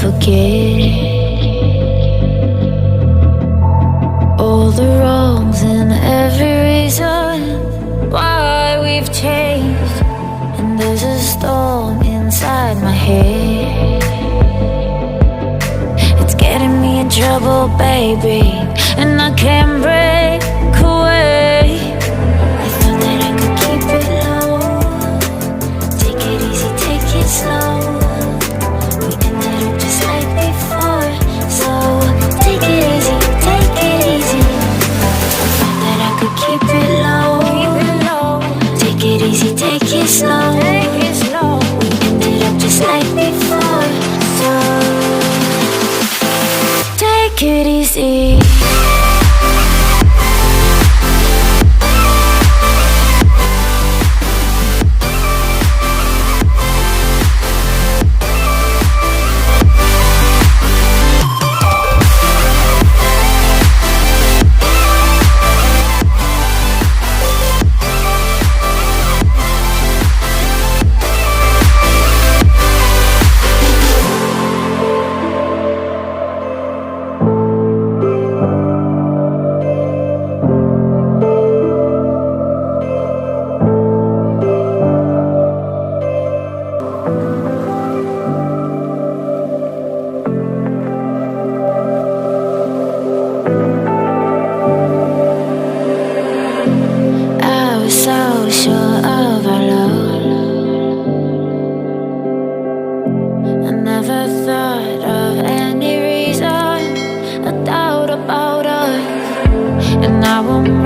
forget all the wrongs and every reason why we've changed. And there's a storm inside my head, it's getting me in trouble, baby, and I can't break away. I thought that I could keep it low, take it easy, take it slow. We ended up just like before, so take it easy, take it easy. I thought that I could keep it low, take it easy, take it slow. We ended up just like before, so take it easy. I won't